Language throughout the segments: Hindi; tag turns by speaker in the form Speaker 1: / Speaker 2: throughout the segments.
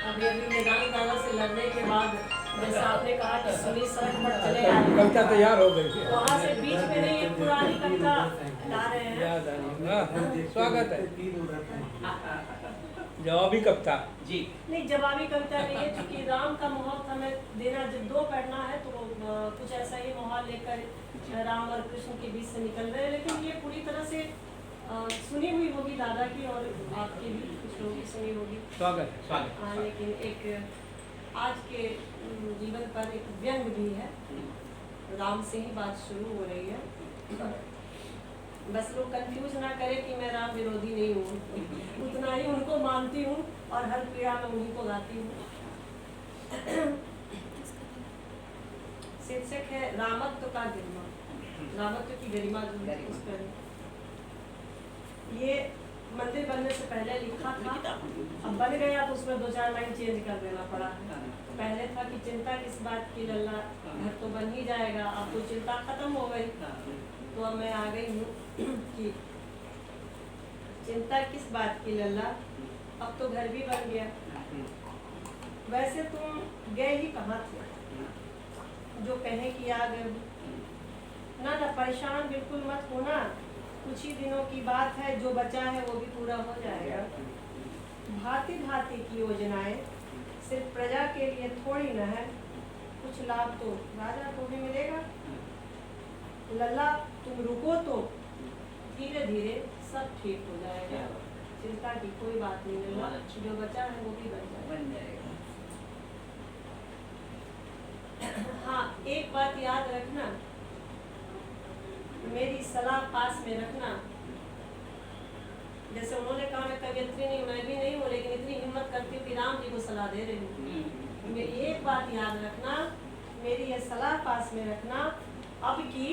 Speaker 1: अभी अभी मैदानी दादा से लड़ने के बाद जैसा आपने कहा कि सुनी सड़क पर चले आए,
Speaker 2: कविता तैयार हो गई है।
Speaker 1: वहाँ से बीच में नहीं एक पुरानी कविता ला रहे हैं।
Speaker 2: याद आ रही है। हाँ, स्वागत है। जवाबी कविता
Speaker 3: जी
Speaker 1: नहीं, जवाबी कविता नहीं है, क्योंकि राम का माहौल हमें देना, जब दो पढ़ना है तो कुछ ऐसा ही माहौल लेकर राम और कृष्ण के बीच से निकल रहे हैं। लेकिन ये पूरी तरह से सुनी हुई होगी दादा की, और आपकी भी कुछ लोगों की सुनी होगी।
Speaker 2: स्वागत है।
Speaker 3: स्वागत।
Speaker 1: हाँ, लेकिन एक आज के जीवन पर एक व्यंग भी है। राम से ही बात शुरू हो रही है। बस लोग कंफ्यूज ना करें कि मैं राम विरोधी नहीं हूँ, उतना ही उनको मानती हूँ और हर पीड़ा में उन्हीं को गाती हूँ। शीर्षक है रामत्व का गरिमा, रामत्व की गरिमा जो है उस पर। ये मंदिर बनने से पहले लिखा था, अब बन गया तो उसमें 2-4 लाइन चेंज कर देना पड़ा। पहले था कि चिंता किस बात की लल्ला, घर तो बन ही जाएगा, अब तो चिंता खत्म हो गई। तो अब मैं आ गई हूँ कि चिंता किस बात की लल्ला, अब तो घर भी बन गया। वैसे तुम गए ही कहाँ थे जो कहें कि आ गए। ना परेशान बिल्कुल मत होना, कुछ ही दिनों की बात है, जो बचा है वो भी पूरा हो जाएगा। भांति भांति की योजनाएं सिर्फ प्रजा के लिए थोड़ी न है, कुछ लाभ तो राजा को भी मिलेगा। लल्ला तुम रुको तो धीरे धीरे सब ठीक हो जाएगा, चिंता की कोई बात नहीं लल्ला, जो बचा है वो भी बन जाएगा। हाँ, एक बात याद रखना, मेरी सलाह पास में रखना। जैसे उन्होंने कहा मैं कवियत्री नहीं, मैं भी नहीं हूँ, लेकिन इतनी हिम्मत करती हूँ कि राम जी को सलाह दे रही हूँ। मेरी एक बात याद रखना, मेरी ये सलाह पास में रखना अब की,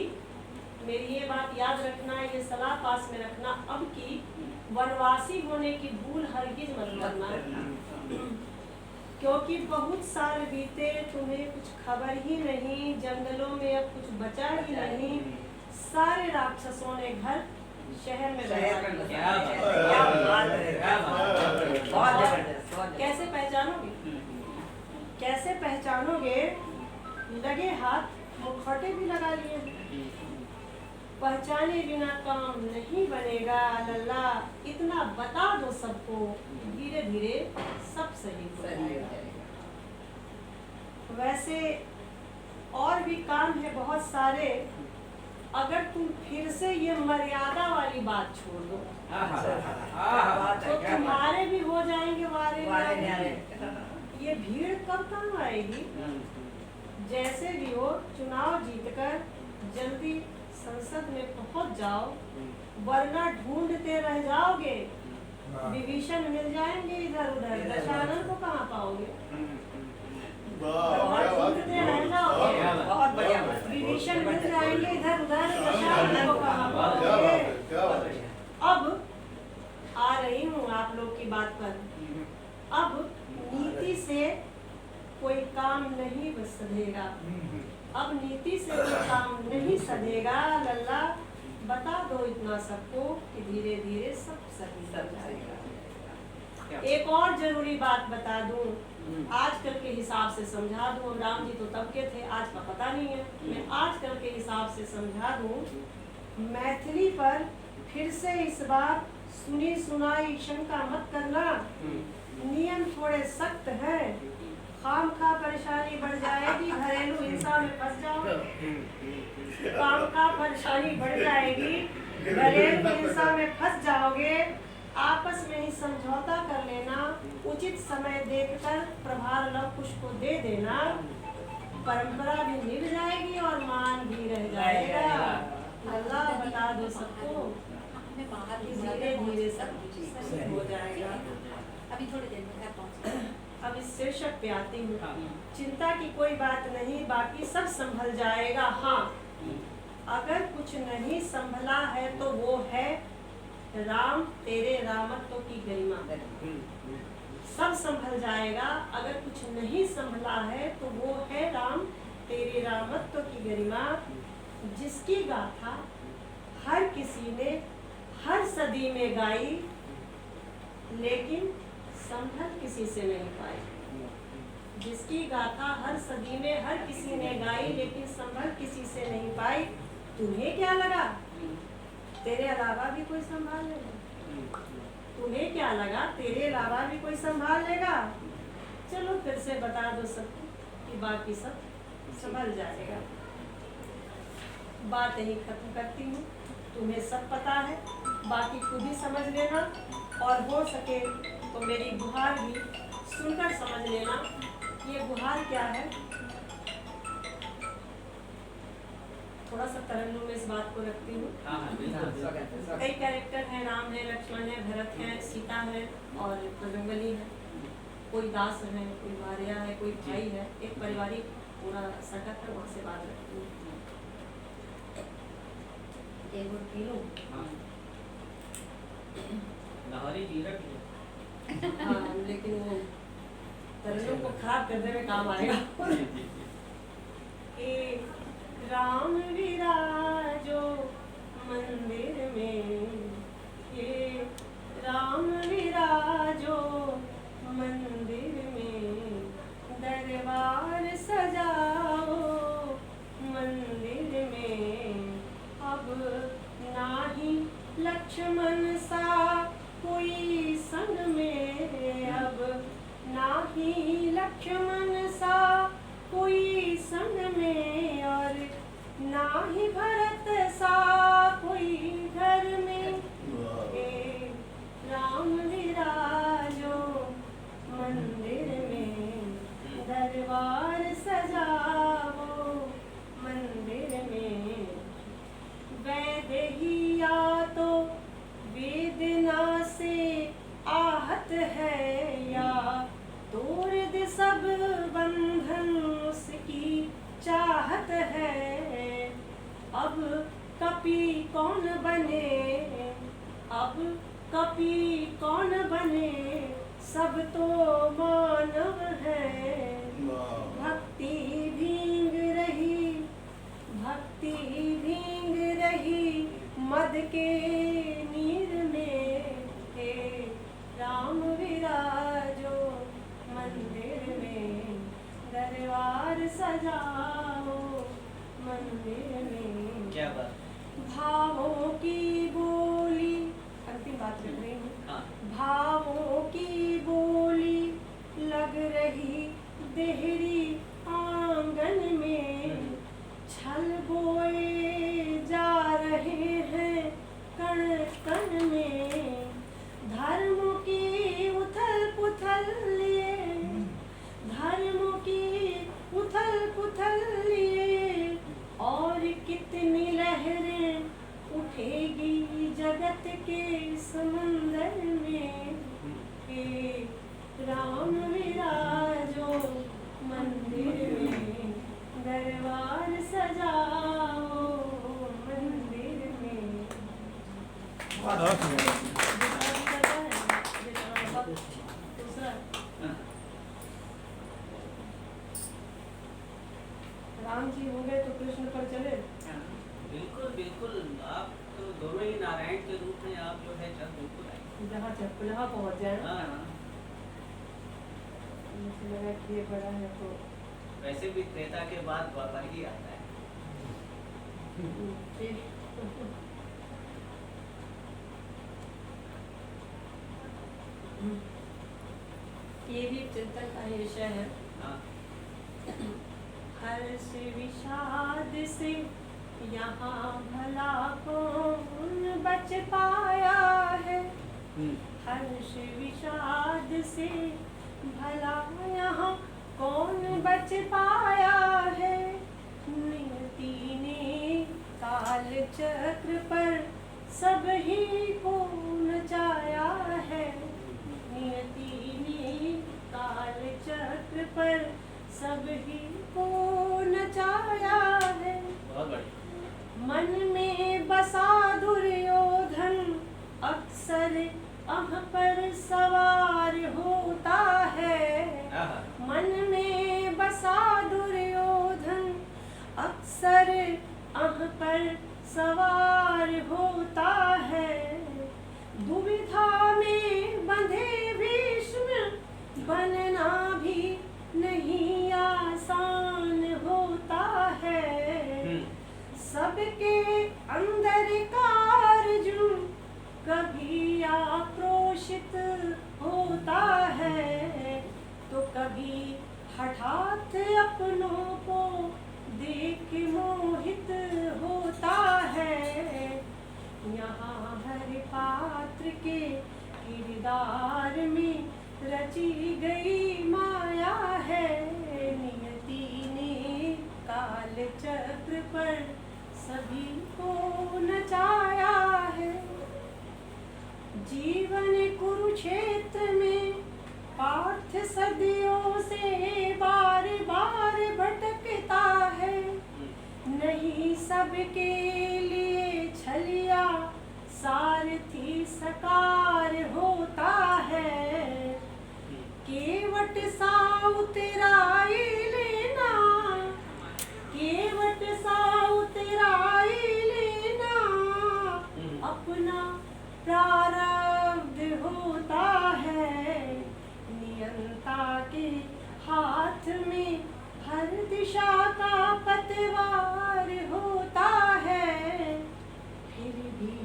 Speaker 1: मेरी ये बात याद रखना, ये सलाह पास में रखना अब की, वनवासी होने की भूल हरगिज मत करना। क्योंकि बहुत साल बीते, तुम्हें कुछ खबर ही नहीं, जंगलों में अब कुछ बचा ही नहीं, सारे राक्षसों ने घर शहर में कैसे पहचानोगे, कैसे पहचानोगे, लगे हाथ मुखौटे भी लगा लिए, पहचाने बिना काम नहीं बनेगा लल्ला, इतना बता दो सबको, धीरे धीरे सब सही हो जाएगा। वैसे और भी काम है बहुत सारे, अगर तुम फिर से ये मर्यादा वाली बात छोड़ दो तो तुम्हारे भी हो जाएंगे वारे न्यारे। ये भीड़ कब काम आएगी, जैसे भी हो चुनाव जीतकर जल्दी संसद में पहुंच जाओ, वरना ढूंढते रह जाओगे, विभीषण मिल जाएंगे इधर उधर, दशरथ को कहाँ पाओगे। ढूंढते रह जाओगे, बहुत बढ़िया, विभीषण मिल जाएंगे इधर उधर, दशरथ को कहाँ पाओगे। अब आ रही हूँ आप लोग की बात पर। अब नीति से कोई काम नहीं सधेगा, अब नीति से कोई काम नहीं सधेगा लल्ला, बता दो इतना सबको कि धीरे धीरे सब सही हो जाएगा। एक और जरूरी बात बता दूं, आजकल के हिसाब से समझा दूं, राम जी तो तब के थे, आज का पता नहीं है, मैं आजकल के हिसाब से समझा दूं। मैथिली पर फिर से इस बार सुनी सुनाई शंका मत करना, नियम थोड़े सख्त हैं, खामखा परेशानी बढ़ जाएगी, घरेलू हिंसा में फंस जाओगे। खामखा परेशानी बढ़ जाएगी, घरेलू हिंसा में फंस जाओगे, आपस में ही समझौता कर लेना, उचित समय देखकर प्रभार लव कुश को दे देना, परंपरा भी निभ जाएगी और मान भी रह जाएगा। अल्लाह बता दो सबको, धीरे धीरे सब सही हो जाएगा।
Speaker 4: अभी थोड़ी देर में घर पहुंच।
Speaker 1: अब इस शीर्षक पे आती हूँ, चिंता की कोई बात नहीं, बाकी सब संभल जाएगा। हाँ, अगर कुछ नहीं संभला है तो वो है राम तेरे रामत्व की गरिमा। सब संभल जाएगा, अगर कुछ नहीं संभला है तो वो है राम तेरे रामत्व की गरिमा, जिसकी गाथा हर किसी ने हर सदी में गाई, लेकिन संभल किसी से नहीं पाई। जिसकी गाथा हर सदी में हर किसी ने गाई, लेकिन संभल किसी से नहीं पाई। तुम्हें क्या लगा तेरे अलावा भी कोई संभाल लेगा? तुम्हें क्या लगा तेरे अलावा भी कोई संभाल लेगा? चलो फिर से बता दो सबको कि बाकी सब संभल जाएगा। बात यही खत्म करती हूँ। तुम्हें सब पता है, बाकी खुद ही समझ लेना, और हो सके तो मेरी गुहार भी सुनकर समझ लेना। ये गुहार क्या है? थोड़ा सा तरन्नुम में इस बात को रखती हूँ। कई कैरेक्टर हैं, राम है, लक्ष्मण है, भरत है, सीता है और बजरंगबली है। कोई दास है, कोई भार्या है, कोई भाई है। एक पारिवारिक पूरा सेटअप है, वहाँ से बात रखती हूँ। एक और पी लूं? हाँ, लेकिन वो तरन्नुम को खराब करने में काम आएगा। राम विराजो मंदिर में, ये राम विराजो मंदिर में, दरबार सजाओ मंदिर में। अब नाही लक्ष्मण सा कोई संग में, अब नाही लक्ष्मण सा कोई संग में, और ना ही भरत सा कोई घर में। हे राम विराजो मंदिर में, दरबार सजाओ मंदिर में। वैदेहिया तो वेदना से आहत है, या तोड़ दे सब बंधन उसकी चाहत है। अब कपि कौन बने, अब कपि कौन बने, सब तो मानव है। भक्ति भींग रही, भक्ति भींग रही मद के नीर में। हे राम विराजो मंदिर में, दरबार सजाओ मंदिर में।
Speaker 3: क्या बात?
Speaker 1: भावों की बोली, अंतिम बात रख रही हूँ। भावों की बोली लग रही देहरी आंगन में, छल बोए जा रहे हैं कण कण में। धर्म की उथल पुथल लिए, धर्म की उथल पुथल लिए, और कितनी लहरें उठेगी जगत के समंदर में। हे राम विराजो मंदिर में, दरबार सजाओ मंदिर में। दूसरा राम जी हो गए तो कृष्ण पर चले।
Speaker 3: बिल्कुल बिल्कुल, आप तो दोनों ही नारायण के रूप में आप जो है चल बिल्कुल आए।
Speaker 1: जहाँ पहुँच जाए।
Speaker 3: हाँ,
Speaker 1: मुझे लगा कि ये बड़ा है तो
Speaker 3: वैसे भी त्रेता के बाद द्वापर ही आता है।
Speaker 1: ये भी चिंतन का ही विषय है।
Speaker 3: हाँ।
Speaker 1: हर्ष विषाद से यहाँ भला कौन बच पाया है। हर्ष विषाद से भला यहाँ कौन बच पाया है। नियति ने काल चक्र पर सब ही को नचाया है। नियति ने काल चक्र पर सब ही को नचाया है।
Speaker 3: बहुत बढ़िया।
Speaker 1: मन में बसा दुर्योधन अक्सर अह पर सवार होता है। मन में बसा दुर्योधन अक्सर अह पर सवार होता है। दुविधा में बंधे भीष्म अर्थात अपनों को देख मोहित होता है। यहाँ हर पात्र के किरदार में रची गई माया है। नियति ने काल चक्र पर सभी को नचाया है। जीवन कुरुक्षेत्र में पार्थ सदियों से बार बार भटकता है। नहीं सबके लिए छलिया सारथी सकार होता है। केवट सा उतराई लेना, केवट सा उतराई लेना, अपना प्रारब्ध होता है। नियंता के हाथ में हर दिशा का पतवार होता है। फिर भी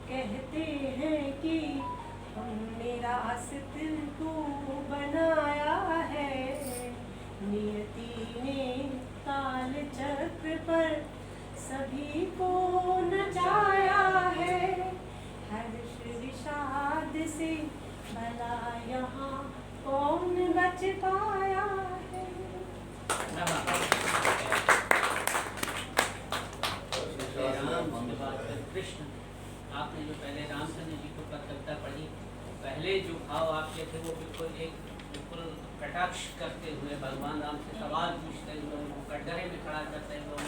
Speaker 1: कहते हैं कि हमने रास्ते को बनाया है। नियति ने काल चक्र पर सभी को नचाया है। हर्ष विषाद से भला यहाँ कौन बच पाया है।
Speaker 3: राम उसके बाद फिर कृष्ण। आपने जो पहले रामचंद्र जी को कविता पढ़ी, पहले जो भाव आपके थे वो बिल्कुल कटाक्ष करते हुए भगवान राम से सवाल पूछते हुए, उनको कटघरे में खड़ा करते हुए